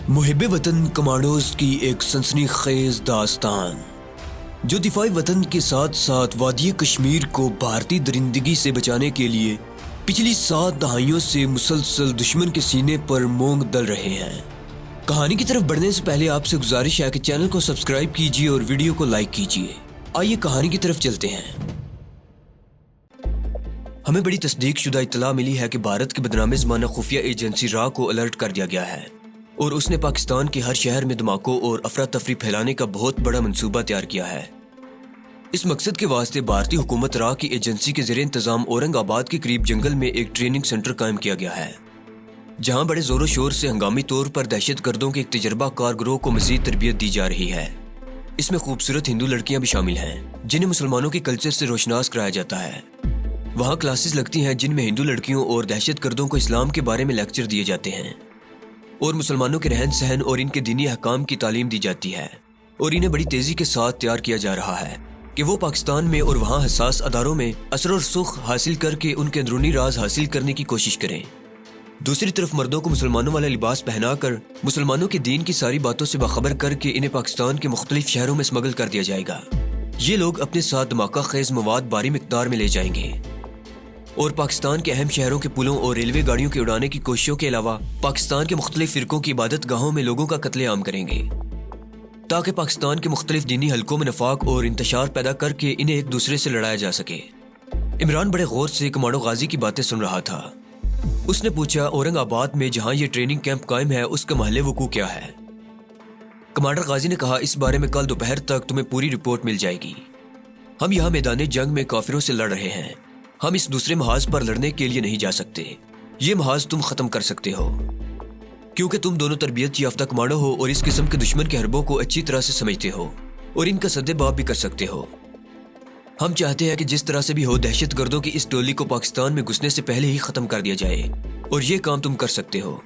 मुहिब वतन कमांडोज की एक सनसनीखेज दास्तान जो दिफाई वतन के साथ साथ वादी कश्मीर को भारतीय दरिंदगी से बचाने के लिए पिछली 7 दहाइयों से मुसलसल दुश्मन के सीने पर मोंग दल रहे हैं। कहानी की तरफ बढ़ने से पहले आपसे गुजारिश है कि चैनल को सब्सक्राइब कीजिए और वीडियो को लाइक कीजिए। आइए कहानी की तरफ चलते हैं। हमें बड़ी तस्दीक शुदा इत्तला मिली है कि भारत की बदनाम ज़माना खुफिया एजेंसी रा को अलर्ट कर दिया गया है और उसने पाकिस्तान के हर शहर में धमाकों और अफरा तफरी फैलाने का बहुत बड़ा मंसूबा तैयार किया है। इस मकसद के वास्ते भारतीय हुकूमत रा की एजेंसी के ज़ेरे इंतज़ाम औरंगाबाद के करीब जंगल में एक ट्रेनिंग सेंटर कायम किया गया है, जहां बड़े जोरों शोर से हंगामी तौर पर दहशत गर्दों के एक तजर्बा कार गिरोह को मजीद तरबियत दी जा रही है। इसमें खूबसूरत हिंदू लड़कियां भी शामिल हैं जिन्हें मुसलमानों के कल्चर से रोशनास कराया जाता है। वहाँ क्लासेस लगती हैं जिनमें हिंदू लड़कियों और दहशत गर्दों को इस्लाम के बारे में लेक्चर दिए जाते हैं और मुसलमानों के रहन सहन और इनके दीनी अहकाम की तालीम दी जाती है। और इन्हें बड़ी तेजी के साथ तैयार किया जा रहा है कि वो पाकिस्तान में और वहाँ हसास अदारों में असर और सुख हासिल करके उनके अंदरूनी राज हासिल करने की कोशिश करें। दूसरी तरफ मर्दों को मुसलमानों वाला लिबास पहनाकर मुसलमानों के दीन की सारी बातों से बाखबर करके इन्हें पाकिस्तान के मुख्तलिफ शहरों में स्मगल कर दिया जाएगा। ये लोग अपने साथ धमाका खेज मवाद भारी मिकदार में ले जाएंगे और पाकिस्तान के अहम शहरों के पुलों और रेलवे गाड़ियों के उड़ाने की कोशिशों के अलावा पाकिस्तान के मुख्तलिफ फिरकों की इबादत गाहों में लोगों का कत्लेआम करेंगे ताकि पाकिस्तान के मुख्तलिफ दीनी हलकों में नफाक और इंतशार पैदा करके इन्हें एक दूसरे से लड़ाया जा सके। इमरान बड़े गौर से कमांडो गाजी की बातें सुन रहा था। उसने पूछा, औरंगाबाद में जहाँ ये ट्रेनिंग कैंप कायम है उसका महल वकू क्या है? कमांडर गाजी ने कहा, इस बारे में कल दोपहर तक तुम्हें पूरी रिपोर्ट मिल जाएगी। हम यहाँ मैदान जंग में काफिरों से लड़ रहे हैं। हम इस दूसरे महाज पर लड़ने के लिए नहीं जा सकते। ये महाज तुम खत्म कर सकते हो क्योंकि तुम दोनों तरबियत याफ्ता कमांडो हो और इस किस्म के दुश्मन के हरबों को अच्छी तरह से समझते हो और इनका सद्देबाब भी कर सकते हो। हम चाहते हैं कि जिस तरह से भी हो दहशत गर्दों की इस टोली को पाकिस्तान में घुसने से पहले ही खत्म कर दिया जाए और ये काम तुम कर सकते हो।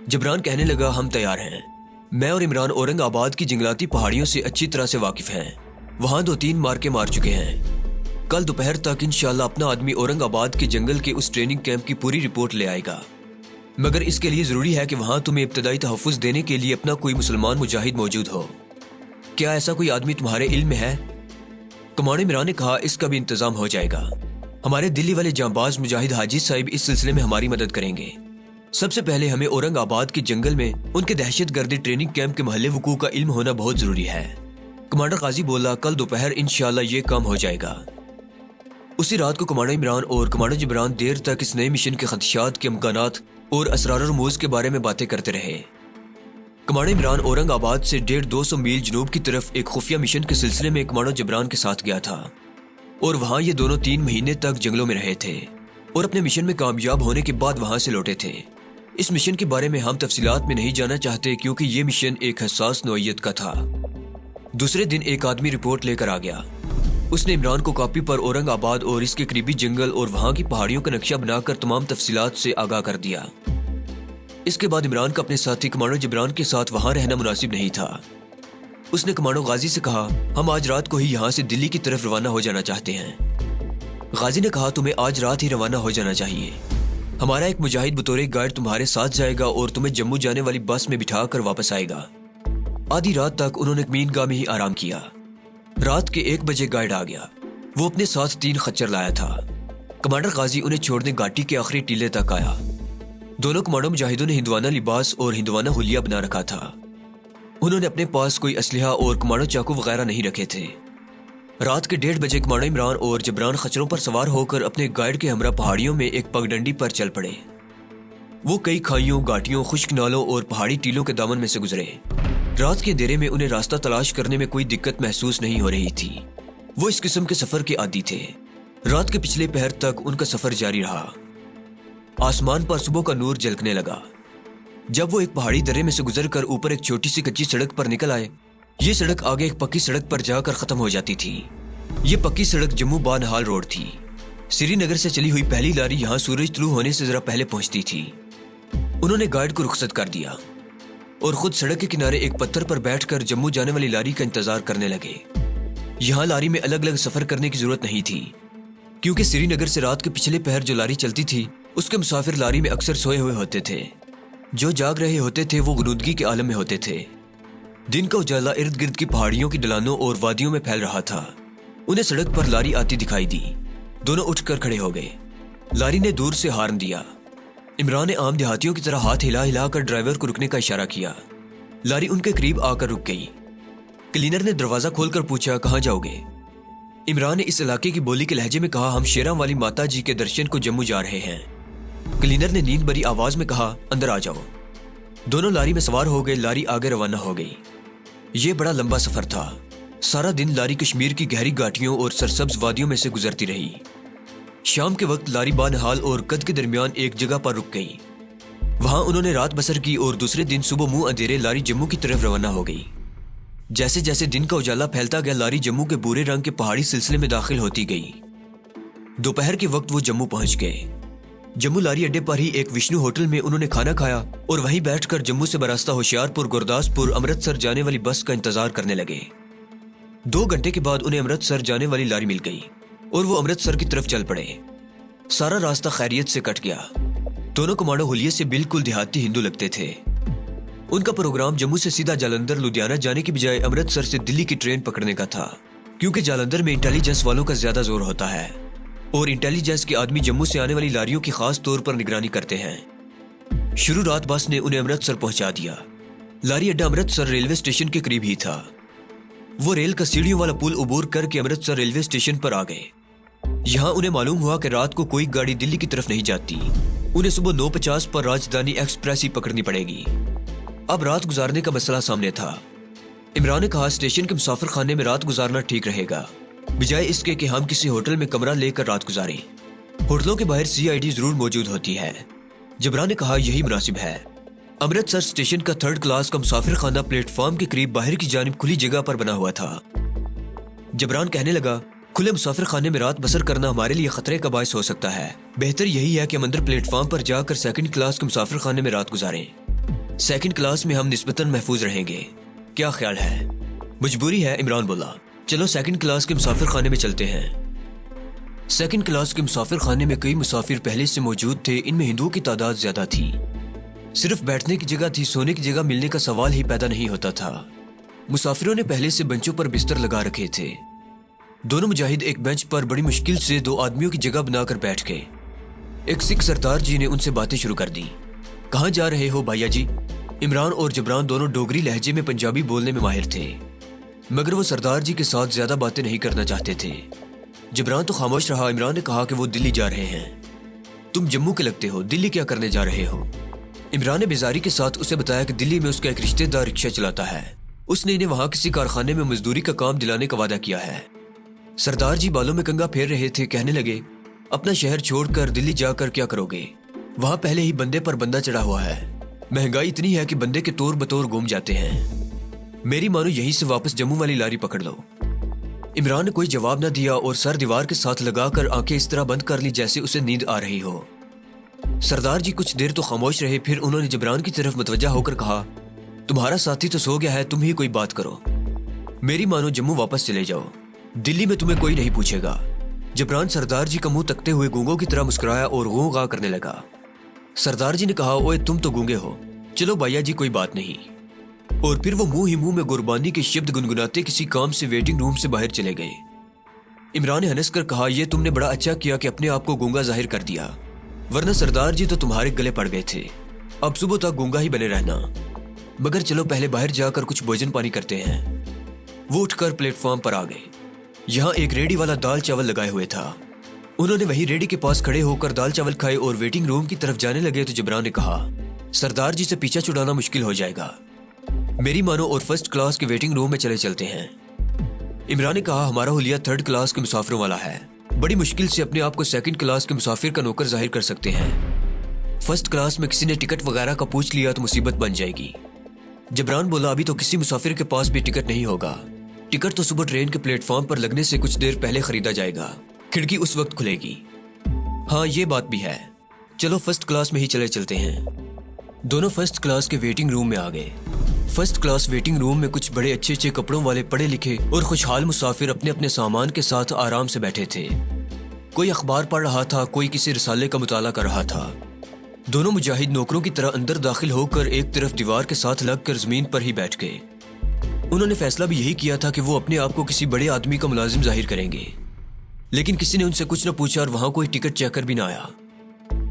जबरान कहने लगा, हम तैयार हैं। मैं और इमरान औरंगाबाद की जंगलाती पहाड़ियों से अच्छी तरह से वाकिफ हैं। वहाँ 2-3 मार्के मार चुके हैं। कल दोपहर तक इंशाल्लाह अपना आदमी औरंगाबाद के जंगल के उस ट्रेनिंग कैंप की पूरी रिपोर्ट ले आएगा, मगर इसके लिए जरूरी है कि वहां तुम्हें इब्तदाई तहफ़्फ़ुज़ देने के लिए अपना कोई मुसलमान मुजाहिद मौजूद हो। क्या ऐसा कोई आदमी तुम्हारे इल्म में है? कमांडो इमरान ने कहा, इसका भी इंतजाम हो जाएगा। हमारे दिल्ली वाले जांबाज मुजाहिद हाजी साहिब इस सिलसिले में हमारी मदद करेंगे। सबसे पहले हमें औरंगाबाद के जंगल में उनके दहशत गर्दी ट्रेनिंग कैंप के महल वकूअ का इल्म होना बहुत जरूरी है। कमांडर गाजी बोला, कल दोपहर इंशाल्लाह ये काम हो जाएगा। उसी रात को कमांडो इमरान और कमांडो जबरान देर तक इस नए मिशन के खदशात के इम्कानात और असरार और रमूज़ के बारे में बातें करते रहे। कमांडो इमरान औरंगाबाद से 150-200 मील जनूब की तरफ एक खुफिया मिशन के सिलसिले में कमांडो जबरान के साथ गया था और वहाँ ये दोनों 3 महीने तक जंगलों में रहे थे और अपने मिशन में कामयाब होने के बाद वहाँ से लौटे थे। इस मिशन के बारे में हम तफसीलात में नहीं जाना चाहते क्योंकि ये मिशन एक हसास नौइयत का था। दूसरे दिन एक आदमी रिपोर्ट लेकर आ गया। उसने इमरान को कॉपी पर औरंगाबाद और इसके करीबी जंगल और वहाँ की पहाड़ियों का नक्शा बनाकर तमाम तफसीलात से आगाह कर दिया। इसके बाद इमरान का अपने साथी कमांडो जबरान के साथ वहाँ रहना मुनासिब नहीं था। उसने कमांडो गाजी से कहा, हम आज रात को ही यहाँ से दिल्ली की तरफ रवाना हो जाना चाहते हैं। गाजी ने कहा, तुम्हें आज रात ही रवाना हो जाना चाहिए। हमारा एक मुजाहिद बतौर गाइड तुम्हारे साथ जाएगा और तुम्हें जम्मू जाने वाली बस में बिठा कर वापस आएगा। आधी रात तक उन्होंने मीनगाह में ही आराम किया। रात के 1 बजे गाइड आ गया। वो अपने साथ 3 खच्चर लाया था। कमांडर गाजी उन्हें छोड़ने घाटी के आखिरी टीले तक आया। दोनों कमांडो मुजाहिदों ने हिंदवाना लिबास और हिंदवाना हुलिया बना रखा था। उन्होंने अपने पास कोई असलहा और कमांडो चाकू वगैरह नहीं रखे थे। रात के 1:30 बजे कमांडो इमरान और जबरान खच्चरों पर सवार होकर अपने गाइड के हमरा पहाड़ियों में एक पगडंडी पर चल पड़े। वो कई खाइयों, घाटियों, खुश्क नालों और पहाड़ी टीलों के दामन में से गुजरे। रात के अंधेरे में उन्हें रास्ता तलाश करने में कोई दिक्कत महसूस नहीं हो रही थी। वो इस किस्म के सफर के आदी थे। रात के पिछले पहर तक उनका सफर जारी रहा। आसमान पर सुबह का नूर झलकने लगा। जब वो एक पहाड़ी दर्रे में से गुजरकर ऊपर एक छोटी सी कच्ची सड़क पर निकल आए, ये सड़क आगे एक पक्की सड़क पर जाकर खत्म हो जाती थी। ये पक्की सड़क जम्मू बानहाल रोड थी। श्रीनगर से चली हुई पहली लारी यहाँ सूरज तुलू होने से जरा पहले पहुंचती थी। उन्होंने गाइड को रुखसत कर दिया और खुद सड़क के किनारे एक पत्थर पर बैठकर जम्मू जाने वाली लारी का इंतजार करने लगे। यहाँ लारी में अलग अलग सफर करने की जरूरत नहीं थी क्योंकि श्रीनगर से रात के पिछले पहर जो लारी चलती थी उसके मुसाफिर लारी में अक्सर सोए हुए होते थे। जो जाग रहे होते थे वो गुनूदगी के आलम में होते थे। दिन का उजाला इर्द गिर्द की पहाड़ियों की ढलानों और वादियों में फैल रहा था। उन्हें सड़क पर लारी आती दिखाई दी। दोनों उठकर खड़े हो गए। लारी ने दूर से हॉर्न दिया। इमरान ने आम देहातियों की तरह हाथ हिला हिला कर ड्राइवर को रुकने का इशारा किया। लारी उनके करीब आकर रुक गई। क्लीनर ने दरवाजा खोलकर पूछा, कहाँ जाओगे? इमरान ने इस इलाके की बोली के लहजे में कहा, हम शेरा वाली माता जी के दर्शन को जम्मू जा रहे हैं। क्लीनर ने नींद भरी आवाज में कहा, अंदर आ जाओ। दोनों लारी में सवार हो गए। लारी आगे रवाना हो गई। ये बड़ा लंबा सफर था। सारा दिन लारी कश्मीर की गहरी घाटियों और सरसब्ज वादियों में से गुजरती रही। शाम के वक्त लारी बानहाल और कद के दरमियान एक जगह पर रुक गई। वहां उन्होंने रात बसर की और दूसरे दिन सुबह मुंह अंधेरे लारी जम्मू की तरफ रवाना हो गई। जैसे जैसे दिन का उजाला फैलता गया, लारी जम्मू के भूरे रंग के पहाड़ी सिलसिले में दाखिल होती गई। दोपहर के वक्त वो जम्मू पहुंच गए। जम्मू लारी अड्डे पर ही एक विष्णु होटल में उन्होंने खाना खाया और वहीं बैठकर जम्मू से बरास्ता होशियारपुर, गुरदासपुर, अमृतसर जाने वाली बस का इंतजार करने लगे। 2 घंटे के बाद उन्हें अमृतसर जाने वाली लारी मिल गई और वो अमृतसर की तरफ चल पड़े। सारा रास्ता खैरियत से कट गया। दोनों कमांडो हुलिये से बिल्कुल देहाती हिंदू लगते थे। उनका प्रोग्राम जम्मू से सीधा जालंधर, लुधियाना जाने की बजाय अमृतसर से दिल्ली की ट्रेन पकड़ने का था, क्योंकि जालंधर में इंटेलिजेंस वालों का ज्यादा जोर होता है और इंटेलिजेंस के आदमी जम्मू से आने वाली लारियों की खास तौर पर निगरानी करते हैं। शुरू रात बस ने उन्हें अमृतसर पहुंचा दिया। लारी अड्डा अमृतसर रेलवे स्टेशन के करीब ही था। वो रेल का सीढ़ियों वाला पुल उबूर करके अमृतसर रेलवे स्टेशन पर आ गए। यहाँ उन्हें मालूम हुआ कि रात को कोई गाड़ी दिल्ली की तरफ नहीं जाती। उन्हें सुबह 9:50 पर राजधानी एक्सप्रेस ही पकड़नी पड़ेगी। अब रात गुजारने का मसला सामने था। इमरान ने कहा, स्टेशन के मुसाफिर खाने में रात गुजारना ठीक रहेगा, बजाय इसके कि हम किसी होटल में कमरा लेकर रात गुजारें। होटलों के बाहर CID जरूर मौजूद होती है। जबरान ने कहा, यही मुनासिब है। अमृतसर स्टेशन का 3rd क्लास का मुसाफिर खाना प्लेटफॉर्म के करीब बाहर की जानिब खुली जगह पर बना हुआ था। जबरान कहने लगा, खुले मुसाफिर खाने में रात बसर करना हमारे लिए खतरे का बायस हो सकता है। बेहतर यही है कि हम अंदर प्लेटफॉर्म पर जाकर 2nd क्लास के मुसाफिर खाने में रात गुजारें। 2nd क्लास में हम निस्बतन महफूज रहेंगे। क्या ख्याल है? मजबूरी है, इमरान बोला। चलो 2nd क्लास के मुसाफिर खाने में चलते हैं। 2nd क्लास के मुसाफिर खाने में कई मुसाफिर पहले से मौजूद थे। इनमें हिंदुओं की तादाद ज्यादा थी। सिर्फ बैठने की जगह थी, सोने की जगह मिलने का सवाल ही पैदा नहीं होता था। मुसाफिरों ने पहले से बेंचों पर बिस्तर लगा रखे थे। दोनों मुजाहिद एक बेंच पर बड़ी मुश्किल से 2 आदमियों की जगह बनाकर बैठ गए। एक सिख सरदार जी ने उनसे बातें शुरू कर दी। कहाँ जा रहे हो भैया जी? इमरान और जबरान दोनों डोगरी लहजे में पंजाबी बोलने में माहिर थे, मगर वो सरदार जी के साथ ज्यादा बातें नहीं करना चाहते थे। जबरान तो खामोश रहा। इमरान ने कहा कि वो दिल्ली जा रहे हैं। तुम जम्मू के लगते हो, दिल्ली क्या करने जा रहे हो? इमरान ने बेजारी के साथ उसे बताया कि दिल्ली में उसका एक रिश्तेदार रिक्शा चलाता है। उसने इन्हें वहां किसी कारखाने में मजदूरी का काम दिलाने का वादा किया है। सरदार जी बालों में कंघा फेर रहे थे। कहने लगे, अपना शहर छोड़कर दिल्ली जाकर क्या करोगे? वहां पहले ही बंदे पर बंदा चढ़ा हुआ है। महंगाई इतनी है कि बंदे के तौर बतौर गुम जाते हैं। मेरी मानो यहीं से वापस जम्मू वाली लारी पकड़ लो। इमरान ने कोई जवाब न दिया और सर दीवार के साथ लगाकर आंखें इस तरह बंद कर ली जैसे उसे नींद आ रही हो। सरदार जी कुछ देर तो खामोश रहे, फिर उन्होंने जबरान की तरफ मुतवज्जा होकर कहा, तुम्हारा साथी तो सो गया है, तुम ही कोई बात करो। मेरी मानो जम्मू वापस चले जाओ, दिल्ली में तुम्हें कोई नहीं पूछेगा। जबरान सरदार जी का मुंह तकते हुए गूंगों की तरह मुस्कुराया और गूं गा करने लगा। सरदार जी ने कहा, ओए तुम तो गूंगे हो, चलो भैया जी कोई बात नहीं। और फिर वो मुंह ही मुंह में गुरबानी के शब्द गुनगुनाते किसी काम से वेटिंग रूम से बाहर चले गए। इमरान ने हंस कर कहा, यह तुमने बड़ा अच्छा किया कि अपने आप को गूंगा जाहिर कर दिया, वरना सरदार जी तो तुम्हारे गले पड़ गए थे। अब सुबह तक गूंगा ही बने रहना। मगर चलो पहले बाहर जाकर कुछ भोजन पानी करते हैं। वो उठकर प्लेटफॉर्म पर आ गए। यहाँ एक रेडी वाला दाल चावल लगाए हुए था। उन्होंने वही रेडी के पास खड़े होकर दाल चावल खाए और वेटिंग रूम की तरफ जाने लगे तो जबरान ने कहा, सरदार जी से पीछा छुड़ाना मुश्किल हो जाएगा, मेरी मानो और 1st क्लास के वेटिंग रूम में चले चलते हैं। इमरान ने कहा, हमारा हुलिया 3rd क्लास के मुसाफिरों वाला है, बड़ी मुश्किल से अपने आप को 2nd क्लास के मुसाफिर का नौकर जाहिर कर सकते हैं। 1st क्लास में किसी ने टिकट वगैरह का पूछ लिया तो मुसीबत बन जाएगी। जबरान बोला, अभी तो किसी मुसाफिर के पास भी टिकट नहीं होगा। टिकट तो सुबह ट्रेन के प्लेटफॉर्म पर लगने से कुछ देर पहले खरीदा जाएगा, खिड़की उस वक्त खुलेगी। हाँ ये बात भी है, चलो 1st क्लास में ही चले चलते हैं। दोनों 1st क्लास के वेटिंग रूम में आ गए। 1st क्लास वेटिंग रूम में कुछ बड़े अच्छे अच्छे कपड़ों वाले पढ़े लिखे और खुशहाल मुसाफिर अपने अपने सामान के साथ आराम से बैठे थे। कोई अखबार पढ़ रहा था, कोई किसी रिसाले का मुताला कर रहा था। دونوں مجاہد نوکروں کی طرح اندر داخل ہو کر ایک طرف دیوار کے ساتھ لگ کر زمین پر ہی بیٹھ گئے۔ انہوں نے فیصلہ بھی یہی کیا تھا کہ وہ اپنے آپ کو کسی بڑے آدمی کا ملازم ظاہر کریں گے، لیکن کسی نے ان سے کچھ نہ پوچھا اور وہاں کوئی ٹکٹ چیکر بھی نہ آیا۔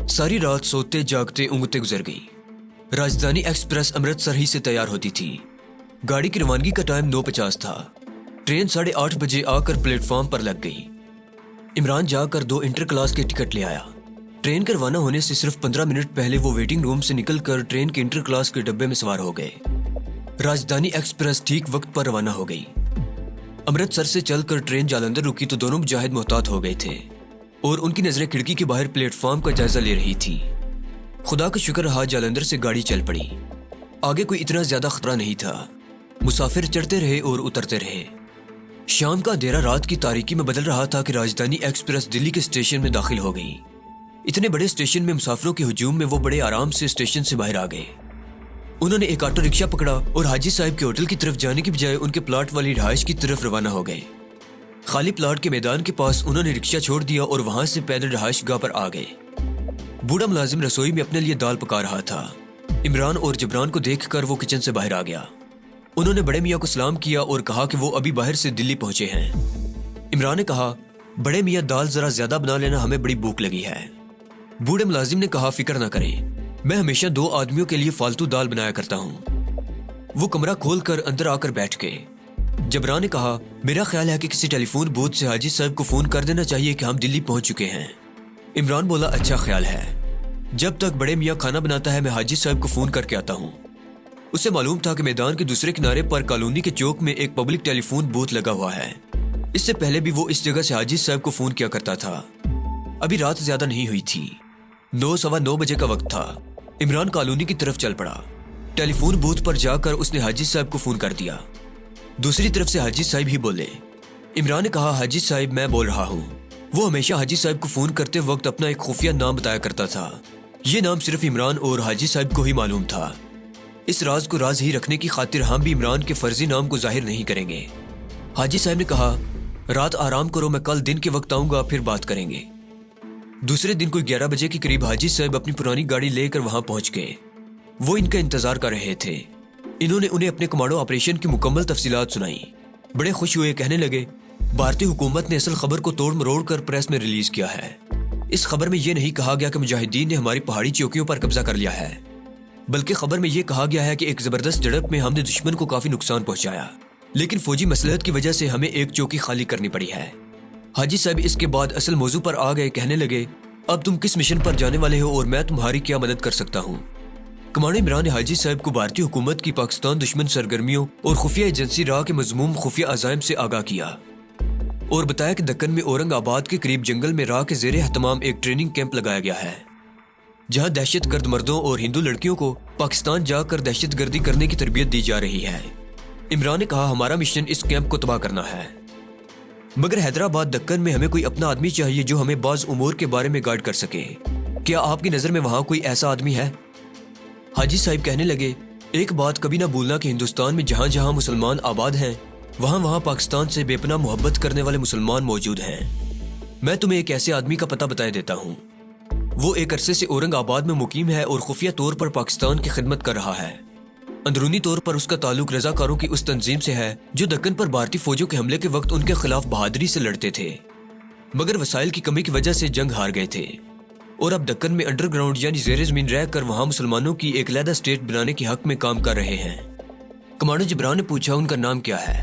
ساری رات سوتے جاگتے اونگتے گزر گئی۔ راجدھانی ایکسپریس امرتسر ہی سے تیار ہوتی تھی۔ گاڑی کی روانگی کا ٹائم 9:50 تھا۔ ٹرین 8:30 بجے آ کر پلیٹ فارم پر لگ گئی۔ عمران جا کر 2 انٹر کلاس کے ٹکٹ لے آیا۔ ٹرین کا روانہ ہونے سے صرف 15 منٹ پہلے وہ ویٹنگ روم سے نکل کر ٹرین کے انٹر کلاس کے ڈبے میں سوار ہو گئے۔ راجدھانی ایکسپریس ٹھیک وقت پر روانہ ہو گئی۔ امرتسر سے چل کر ٹرین جالندھر رکی تو دونوں مجاہد محتاط ہو گئے تھے اور ان کی نظریں کھڑکی کے باہر پلیٹ فارم کا جائزہ لے رہی تھی۔ خدا کا شکر رہا جالندھر سے گاڑی چل پڑی۔ آگے کوئی اتنا زیادہ خطرہ نہیں تھا۔ مسافر چڑھتے رہے اور اترتے رہے۔ شام کا اندھیرا رات کی تاریکی میں بدل رہا تھا کہ راجدھانی ایکسپریس دلی کے اسٹیشن میں داخل ہو گئی۔ اتنے بڑے اسٹیشن میں مسافروں کے ہجوم میں وہ بڑے آرام سے اسٹیشن سے باہر آ گئے۔ انہوں نے ایک آٹو رکشہ پکڑا اور حاجی صاحب کے ہوٹل کی طرف جانے کی بجائے ان کے پلاٹ والی رہائش کی طرف روانہ ہو گئے۔ خالی پلاٹ کے میدان کے پاس انہوں نے رکشہ چھوڑ دیا اور وہاں سے پیدل رہائش گاہ پر آ گئے۔ بوڑھا ملازم رسوئی میں اپنے لیے دال پکا رہا تھا۔ عمران اور جبران کو دیکھ کر وہ کچن سے باہر آ گیا۔ انہوں نے بڑے میاں کو سلام کیا اور کہا کہ وہ ابھی باہر سے دلی پہنچے ہیں۔ عمران نے کہا، بڑے میاں دال ذرا زیادہ بنا لینا، ہمیں بڑی بھوک لگی ہے۔ بوڑھے ملازم نے کہا، فکر نہ کریں، میں ہمیشہ 2 آدمیوں کے لیے فالتو دال بنایا کرتا ہوں۔ وہ کمرہ کھول کر اندر آ کر بیٹھ گئے۔ جبران نے کہا، میرا خیال ہے کہ کسی ٹیلی فون بوتھ سے حاجی صاحب کو فون کر دینا چاہیے کہ ہم دلی پہنچ چکے ہیں۔ عمران بولا، اچھا خیال ہے، جب تک بڑے میاں کھانا بناتا ہے میں حاجی صاحب کو فون کر کے آتا ہوں۔ اسے معلوم تھا کہ میدان کے دوسرے کنارے پر کالونی کے چوک میں ایک پبلک ٹیلی فون بوتھ لگا ہوا ہے۔ اس سے پہلے بھی وہ اس جگہ سے حاجی صاحب کو فون کیا کرتا تھا۔ ابھی رات زیادہ نہیں ہوئی تھی، 9:15 بجے کا وقت تھا۔ عمران کالونی کی طرف چل پڑا۔ ٹیلی فون بوتھ پر جا کر اس نے حاجی صاحب کو فون کر دیا۔ دوسری طرف سے حاجی صاحب ہی بولے۔ عمران نے کہا، حاجی صاحب میں بول رہا ہوں۔ وہ ہمیشہ حاجی صاحب کو فون کرتے وقت اپنا ایک خفیہ نام بتایا کرتا تھا۔ یہ نام صرف عمران اور حاجی صاحب کو ہی معلوم تھا۔ اس راز کو راز ہی رکھنے کی خاطر ہم بھی عمران کے فرضی نام کو ظاہر نہیں کریں گے۔ حاجی صاحب نے کہا، رات آرام کرو، میں کل دن کے وقت آؤں گا، پھر بات کریں گے۔ دوسرے دن کوئی 11 بجے کے قریب حاجی صاحب اپنی پرانی گاڑی لے کر وہاں پہنچ گئے۔ وہ ان کا انتظار کر رہے تھے۔ انہوں نے انہیں اپنے کمانڈو آپریشن کی مکمل تفصیلات سنائی۔ بڑے خوش ہوئے، کہنے لگے، بھارتی حکومت نے اصل خبر کو توڑ مروڑ کر پریس میں ریلیز کیا ہے۔ اس خبر میں یہ نہیں کہا گیا کہ مجاہدین نے ہماری پہاڑی چوکیوں پر قبضہ کر لیا ہے، بلکہ خبر میں یہ کہا گیا ہے کہ ایک زبردست جھڑپ میں ہم نے دشمن کو کافی نقصان پہنچایا، لیکن فوجی مصلحت کی وجہ سے ہمیں ایک چوکی خالی کرنی پڑی ہے۔ حاجی صاحب اس کے بعد اصل موضوع پر آ گئے، کہنے لگے، اب تم کس مشن پر جانے والے ہو اور میں تمہاری کیا مدد کر سکتا ہوں؟ کمانڈر عمران نے حاجی صاحب کو بھارتی حکومت کی پاکستان دشمن سرگرمیوں اور خفیہ ایجنسی راہ کے مذموم خفیہ عزائم سے آگاہ کیا اور بتایا کہ دکن میں اورنگ آباد کے قریب جنگل میں راہ کے زیر اہتمام ایک ٹریننگ کیمپ لگایا گیا ہے، جہاں دہشت گرد مردوں اور ہندو لڑکیوں کو پاکستان جا کر دہشت گردی کرنے کی تربیت دی جا رہی ہے۔ عمران نے کہا، ہمارا مشن اس کیمپ کو تباہ کرنا ہے، مگر حیدرآباد دکن میں ہمیں کوئی اپنا آدمی چاہیے جو ہمیں بعض امور کے بارے میں گائیڈ کر سکے۔ کیا آپ کی نظر میں وہاں کوئی ایسا آدمی ہے؟ حاجی صاحب کہنے لگے، ایک بات کبھی نہ بھولنا کہ ہندوستان میں جہاں جہاں مسلمان آباد ہیں وہاں وہاں پاکستان سے بے پناہ محبت کرنے والے مسلمان موجود ہیں۔ میں تمہیں ایک ایسے آدمی کا پتہ بتائے دیتا ہوں۔ وہ ایک عرصے سے اورنگ آباد میں مقیم ہے اور خفیہ طور پر پاکستان کی خدمت کر رہا ہے۔ اندرونی طور پر اس کا تعلق رضاکاروں کی اس تنظیم سے ہے جو دکن پر بھارتی فوجوں کے حملے کے وقت ان کے خلاف بہادری سے لڑتے تھے، مگر وسائل کی کمی کی وجہ سے جنگ ہار گئے تھے اور اب دکن میں انڈر گراؤنڈ یعنی زیر زمین رہ کر وہاں مسلمانوں کی ایک علیحدہ اسٹیٹ بنانے کے حق میں کام کر رہے ہیں۔ کمانڈر جبران نے پوچھا، ان کا نام کیا ہے؟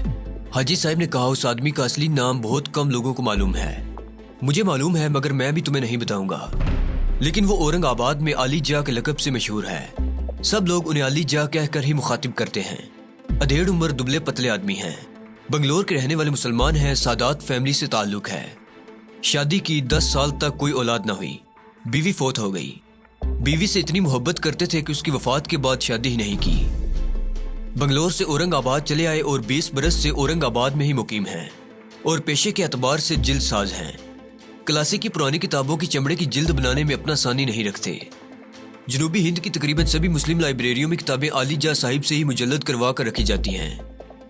حاجی صاحب نے کہا، اس آدمی کا اصلی نام بہت کم لوگوں کو معلوم ہے۔ مجھے معلوم ہے مگر میں بھی تمہیں نہیں بتاؤں گا، لیکن وہ اورنگ آباد میں علی جا کے لقب سے مشہور ہے۔ سب لوگ انہیں علی جا کہہ کر ہی مخاطب کرتے ہیں۔ ادھیڑ عمر دبلے پتلے آدمی ہیں، بنگلور کے رہنے والے مسلمان ہیں، سادات فیملی سے تعلق ہے۔ شادی کی 10 سال تک کوئی اولاد نہ ہوئی، بیوی فوت ہو گئی۔ بیوی سے اتنی محبت کرتے تھے کہ اس کی وفات کے بعد شادی ہی نہیں کی۔ بنگلور سے اورنگ آباد چلے آئے اور 20 برس سے اورنگ آباد میں ہی مقیم ہیں اور پیشے کے اعتبار سے جلد ساز ہیں۔ کلاسیکی پرانی کتابوں کی چمڑے کی جلد بنانے میں اپنا ثانی نہیں رکھتے۔ جنوبی ہند کی تقریباً سبھی مسلم لائبریریوں میں کتابیں علی جا صاحب سے ہی مجلد کروا کر رکھی جاتی ہیں۔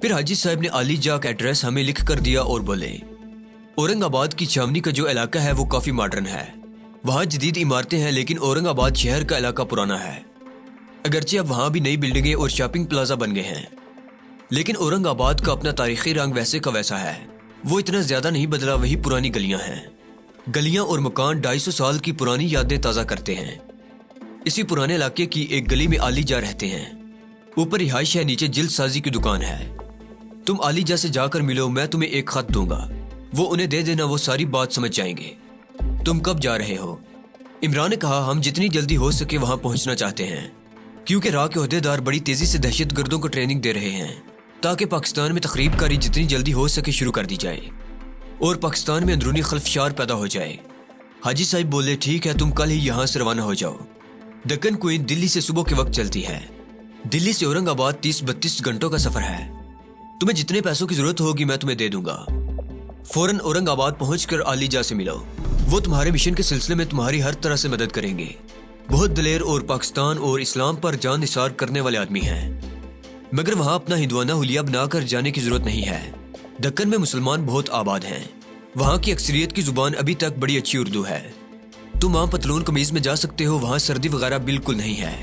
پھر حاجی صاحب نے علی جا کا ایڈریس ہمیں لکھ کر دیا اور بولے، اورنگ آباد کی چھاونی کا جو علاقہ ہے وہ کافی ماڈرن ہے، वहाँ जदीद इमारतें हैं, लेकिन औरंगाबाद शहर का इलाका पुराना है। अगरचे अब वहाँ भी नई बिल्डिंगें और शॉपिंग प्लाजा बन गए हैं, लेकिन औरंगाबाद का अपना तारीखी रंग वैसे का वैसा है। वो इतना ज्यादा नहीं बदला, वही पुरानी गलियां हैं। गलियां और मकान 250 साल की पुरानी यादें ताज़ा करते हैं। इसी पुराने इलाके की एक गली में आलीजा रहते हैं। ऊपर रिहाइश है, नीचे जिल्द साजी की दुकान है। तुम आलीजा से जाकर मिलो, मैं तुम्हें एक खत दूंगा, वो उन्हें दे देना, वो सारी बात समझ जाएंगे। तुम कब जा रहे हो? इमरान ने कहा, हम जितनी जल्दी हो सके वहां पहुंचना चाहते हैं, क्योंकि राह के ओहदेदार बड़ी तेजी से दहशतगर्दों को ट्रेनिंग दे रहे हैं ताकि पाकिस्तान में तकरीबकारी जितनी जल्दी हो सके शुरू कर दी जाए और पाकिस्तान में अंदरूनी खलफशार पैदा हो जाए। हाजी साहब बोले, ठीक है, तुम कल ही यहाँ से रवाना हो जाओ। दक्कन क्वीन दिल्ली से सुबह के वक्त चलती है। दिल्ली से औरंगाबाद 30-32 घंटों का सफर है। तुम्हें जितने पैसों की जरूरत होगी मैं तुम्हें दे दूंगा। फौरन औरंगाबाद पहुंचकर आलीजा से मिलो, वो तुम्हारे मिशन के सिलसिले में तुम्हारी हर तरह से मदद करेंगे। बहुत दलेर और पाकिस्तान और इस्लाम पर जान निसार करने वाले आदमी हैं, मगर वहाँ अपना हिंदुआना हुलिया बनाकर जाने की जरूरत नहीं है। दक्कन में मुसलमान बहुत आबाद हैं। वहाँ की अक्सरियत की जुबान अभी तक बड़ी अच्छी उर्दू है। तुम वहाँ पतलून कमीज में जा सकते हो, वहाँ सर्दी वगैरह बिल्कुल नहीं है।